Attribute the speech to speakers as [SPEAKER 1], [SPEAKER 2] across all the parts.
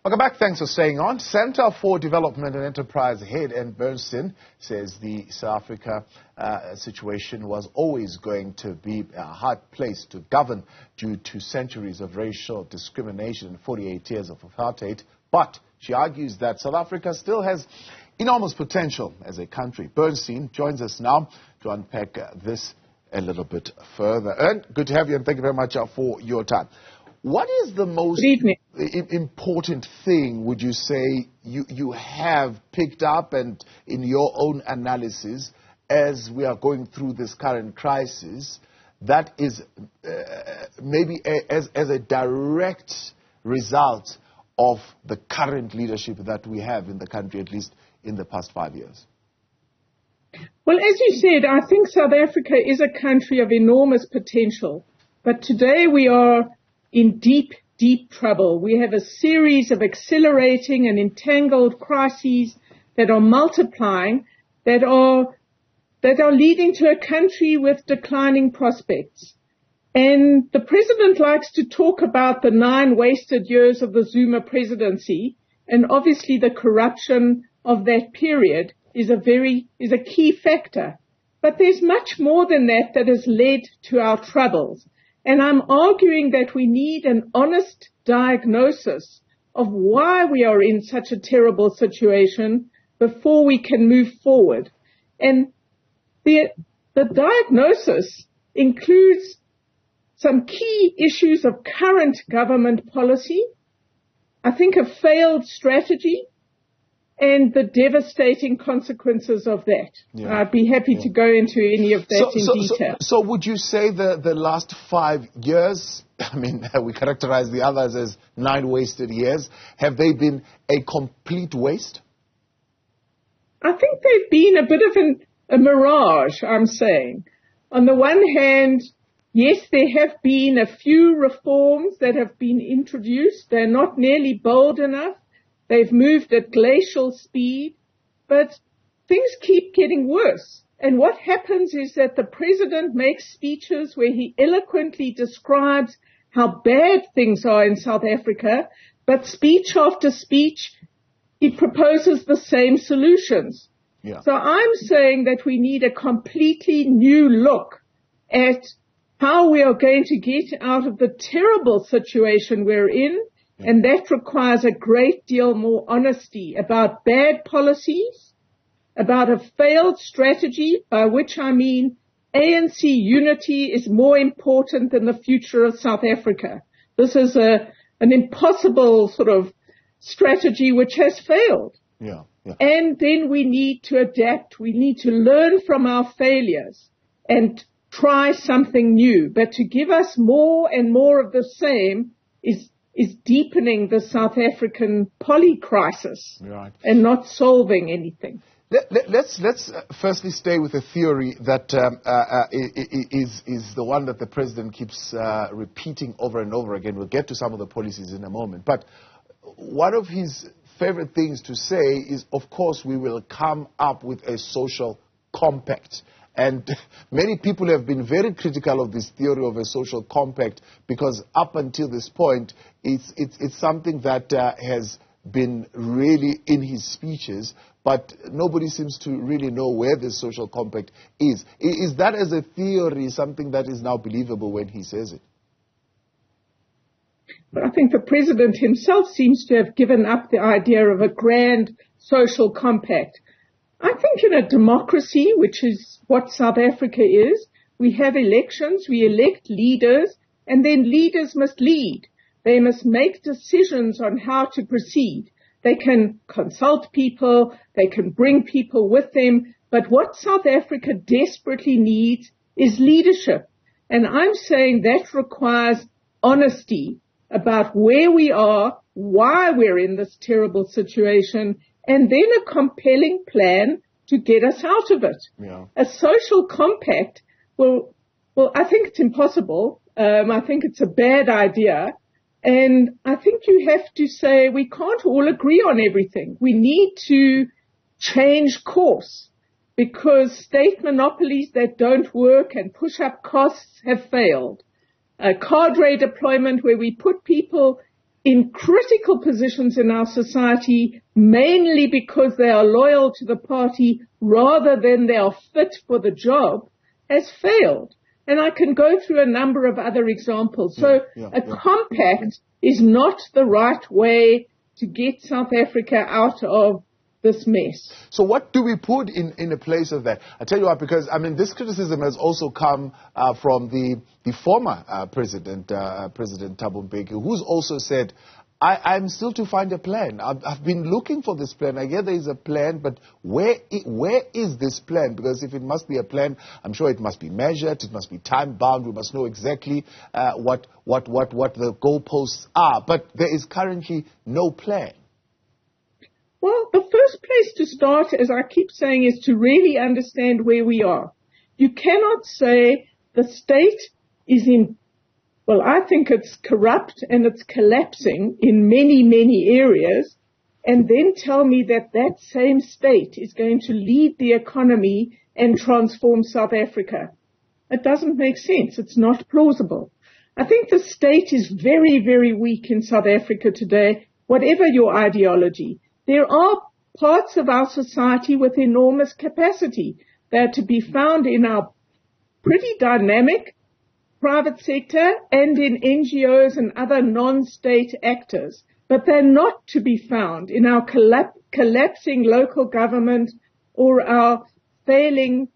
[SPEAKER 1] Welcome back. Thanks for staying on. Center for Development and Enterprise head Bernstein says the South Africa situation was always going to be a hard place to govern due to centuries of racial discrimination and 48 years of apartheid. But she argues that South Africa still has enormous potential as a country. Bernstein joins us now to unpack this a little bit further. Good to have you, and thank you very much for your time. What is the most important thing, would you say, you have picked up and in your own analysis as we are going through this current crisis that is maybe as a direct result of the current leadership that we have in the country, at least in the past 5 years?
[SPEAKER 2] Well, as you said, I think South Africa is a country of enormous potential. But today we are in deep, deep trouble. We have a series of accelerating and entangled crises that are multiplying, that are leading to a country with declining prospects. And the president likes to talk about the 9 wasted years of the Zuma presidency, and obviously the corruption of that period is a key factor. But there's much more than that has led to our troubles. And I'm arguing that we need an honest diagnosis of why we are in such a terrible situation before we can move forward. And the diagnosis includes some key issues of current government policy, I think a failed strategy, and the devastating consequences of that. Yeah. I'd be happy to go into any of that in detail.
[SPEAKER 1] So would you say the last 5 years, I mean, we characterize the others as 9 wasted years, have they been a complete waste?
[SPEAKER 2] I think they've been a bit of a mirage, I'm saying. On the one hand, yes, there have been a few reforms that have been introduced. They're not nearly bold enough. They've moved at glacial speed, but things keep getting worse. And what happens is that the president makes speeches where he eloquently describes how bad things are in South Africa, but speech after speech, he proposes the same solutions. Yeah. So I'm saying that we need a completely new look at how we are going to get out of the terrible situation we're in. And that requires a great deal more honesty about bad policies, about a failed strategy, by which I mean ANC unity is more important than the future of South Africa. This is an impossible sort of strategy which has failed. Yeah. And then we need to adapt. We need to learn from our failures and try something new. But to give us more and more of the same is deepening the South African poly-crisis, right, and not solving anything.
[SPEAKER 1] Let's firstly stay with a theory that is the one that the president keeps repeating over and over again. We'll get to some of the policies in a moment. But one of his favorite things to say is, of course, we will come up with a social compact. And many people have been very critical of this theory of a social compact because up until this point, it's something that has been really in his speeches, but nobody seems to really know where this social compact is. Is that as a theory something that is now believable when he says it?
[SPEAKER 2] But I think the president himself seems to have given up the idea of a grand social compact. I think in a democracy, which is what South Africa is, we have elections, we elect leaders, and then leaders must lead. They must make decisions on how to proceed. They can consult people, they can bring people with them, but what South Africa desperately needs is leadership. And I'm saying that requires honesty about where we are, why we're in this terrible situation, and then a compelling plan to get us out of it. Yeah. A social compact, well, I think it's impossible. I think it's a bad idea. And I think you have to say we can't all agree on everything. We need to change course because state monopolies that don't work and push up costs have failed. Cadre deployment where we put people in critical positions in our society, mainly because they are loyal to the party rather than they are fit for the job, has failed. And I can go through a number of other examples. So a compact is not the right way to get South Africa out of this mess.
[SPEAKER 1] So what do we put in a place of that? I tell you what, because, I mean, this criticism has also come from the former president, President Thabo Mbeki, who's also said, I'm still to find a plan. I've been looking for this plan. I get there is a plan, but where is this plan? Because if it must be a plan, I'm sure it must be measured, it must be time-bound, we must know exactly what the goalposts are. But there is currently no plan.
[SPEAKER 2] Well, the first place to start, as I keep saying, is to really understand where we are. You cannot say the state is in, well, I think it's corrupt and it's collapsing in many, many areas, and then tell me that that same state is going to lead the economy and transform South Africa. It doesn't make sense. It's not plausible. I think the state is very, very weak in South Africa today, whatever your ideology. There are parts of our society with enormous capacity. They're to be found in our pretty dynamic private sector and in NGOs and other non-state actors. But they're not to be found in our collapsing local government or our failing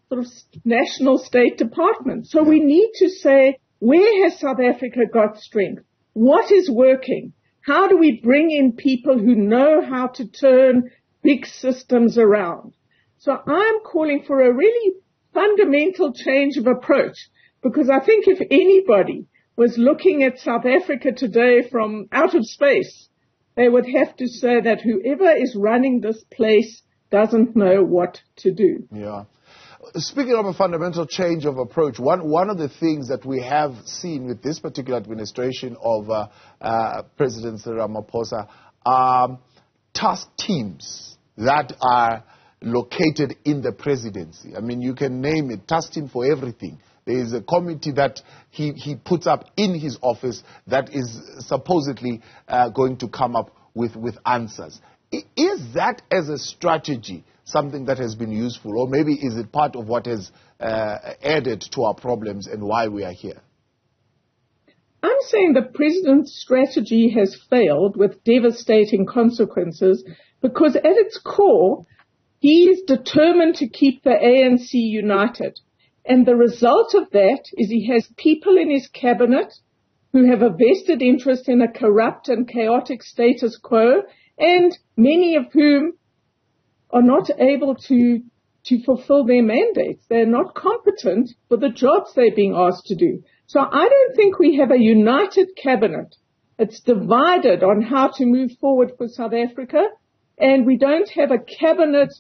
[SPEAKER 2] sort of national state department. So we need to say, where has South Africa got strength? What is working? How do we bring in people who know how to turn big systems around? So I'm calling for a really fundamental change of approach, because I think if anybody was looking at South Africa today from out of space, they would have to say that whoever is running this place doesn't know what to do.
[SPEAKER 1] Yeah. Speaking of a fundamental change of approach, one of the things that we have seen with this particular administration of President Ramaphosa are task teams that are located in the presidency. I mean, you can name it, task team for everything. There is a committee that he puts up in his office that is supposedly going to come up with answers. Is that as a strategy something that has been useful, or maybe is it part of what has added to our problems and why we are here?
[SPEAKER 2] I'm saying the president's strategy has failed with devastating consequences because at its core, he is determined to keep the ANC united. And the result of that is he has people in his cabinet who have a vested interest in a corrupt and chaotic status quo, and many of whom are not able to fulfill their mandates. They're not competent for the jobs they're being asked to do. So I don't think we have a united cabinet. It's divided on how to move forward for South Africa, and we don't have a cabinet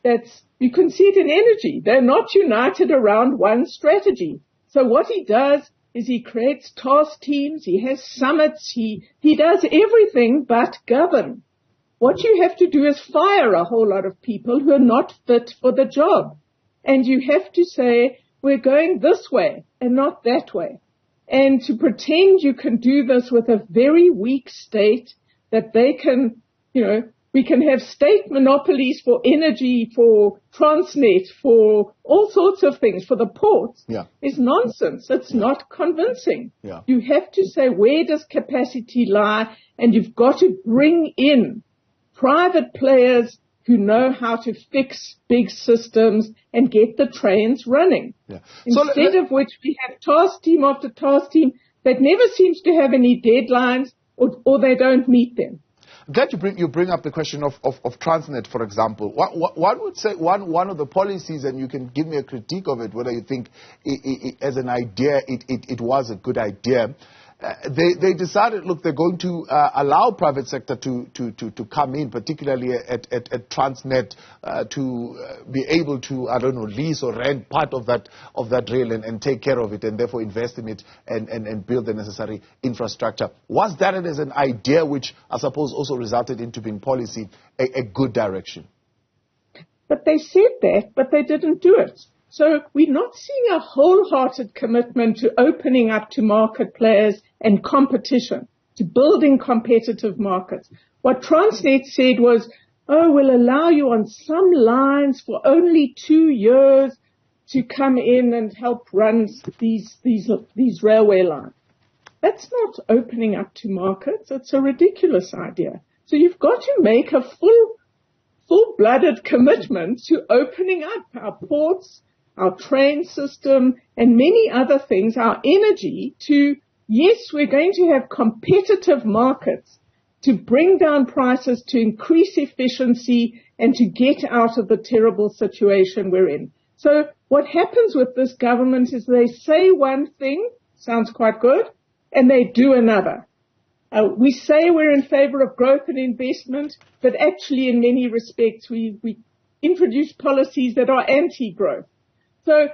[SPEAKER 2] that's, you can see it in energy. They're not united around one strategy. So what he does is he creates task teams, he has summits, he does everything but govern. What you have to do is fire a whole lot of people who are not fit for the job. And you have to say, we're going this way and not that way. And to pretend you can do this with a very weak state, that they can, we can have state monopolies for energy, for Transnet, for all sorts of things, for the ports, is nonsense. It's not convincing. You have to say, where does capacity lie? And you've got to bring in private players who know how to fix big systems and get the trains running. Instead of which we have task team after task team that never seems to have any deadlines or they don't meet them.
[SPEAKER 1] I'm glad you bring up the question of Transnet, for example. One would say one of the policies, and you can give me a critique of it, whether you think as an idea it was a good idea. They decided, look, they're going to allow private sector to come in, particularly at Transnet, to be able to, lease or rent part of that rail and take care of it, and therefore invest in it and build the necessary infrastructure. Was that as an idea, which I suppose also resulted into being policy, a good direction?
[SPEAKER 2] But they said that, but they didn't do it. So we're not seeing a wholehearted commitment to opening up to market players and competition. to building competitive markets. What Transnet said was, oh, we'll allow you on some lines for only 2 years to come in and help run these railway lines. That's not opening up to markets. It's a ridiculous idea. So you've got to make a full-blooded commitment to opening up our ports, our train system, and many other things, our energy to, yes, we're going to have competitive markets to bring down prices, to increase efficiency, and to get out of the terrible situation we're in. So what happens with this government is they say one thing, sounds quite good, and they do another. We say we're in favor of growth and investment, but actually in many respects we introduce policies that are anti-growth. So,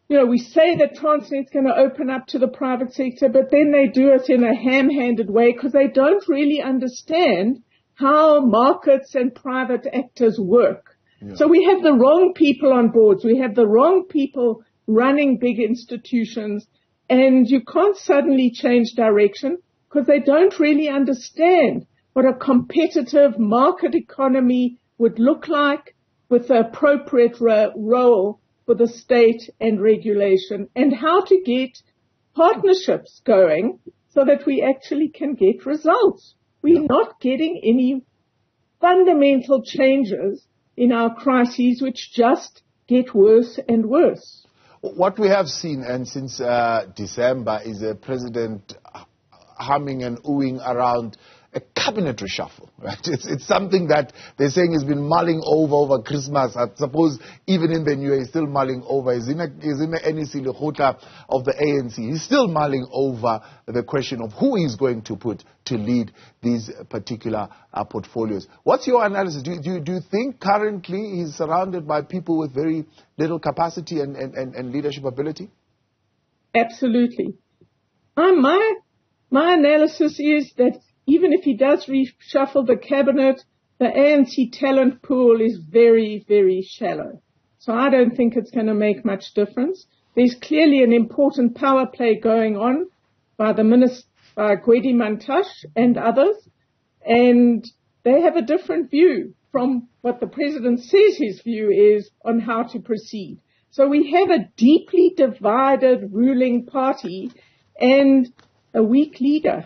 [SPEAKER 2] we say that Transnet's going to open up to the private sector, but then they do it in a ham-handed way because they don't really understand how markets and private actors work. Yeah. So we have the wrong people on boards. We have the wrong people running big institutions, and you can't suddenly change direction because they don't really understand what a competitive market economy would look like with the appropriate role for the state and regulation, and how to get partnerships going so that we actually can get results. We're not getting any fundamental changes in our crises, which just get worse and worse.
[SPEAKER 1] What we have seen, and since December, is a president humming and oohing around a cabinet reshuffle, right? It's something that they're saying has been mulling over Christmas. I suppose even in the new year, he's still mulling over. He's in the NEC Lekgotla of the ANC. He's still mulling over the question of who he's going to put to lead these particular portfolios. What's your analysis? Do you think currently he's surrounded by people with very little capacity and leadership ability?
[SPEAKER 2] Absolutely. My analysis is that even if he does reshuffle the cabinet, the ANC talent pool is very, very shallow. So I don't think it's going to make much difference. There's clearly an important power play going on by the minister, by Gwedi Mantashe and others, and they have a different view from what the president says his view is on how to proceed. So we have a deeply divided ruling party and a weak leader.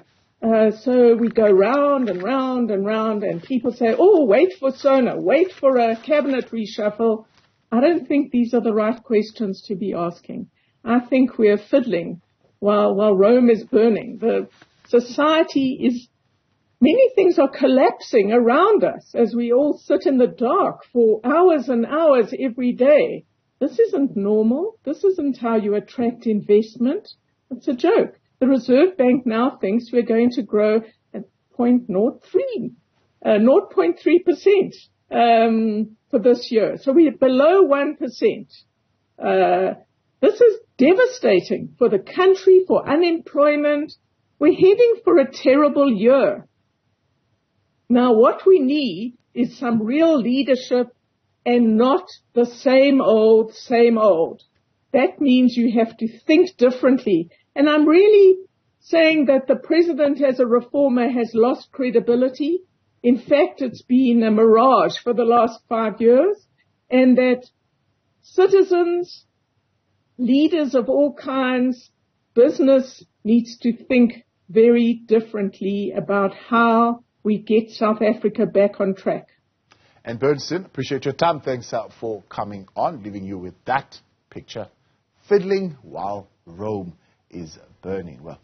[SPEAKER 2] So we go round and round and round, and people say, oh, wait for SONA, wait for a cabinet reshuffle. I don't think these are the right questions to be asking. I think we're fiddling while Rome is burning. The society is, many things are collapsing around us as we all sit in the dark for hours and hours every day. This isn't normal. This isn't how you attract investment. It's a joke. The Reserve Bank now thinks we're going to grow at 0.03% for this year. So we're below 1%. This is devastating for the country, for unemployment. We're heading for a terrible year. Now, what we need is some real leadership and not the same old, same old. That means you have to think differently. And I'm really saying that the president as a reformer has lost credibility. In fact, it's been a mirage for the last 5 years, and that citizens, leaders of all kinds, business needs to think very differently about how we get South Africa back on track.
[SPEAKER 1] And Bernstein, appreciate your time. Thanks for coming on, leaving you with that picture, fiddling while Rome is burning. Well,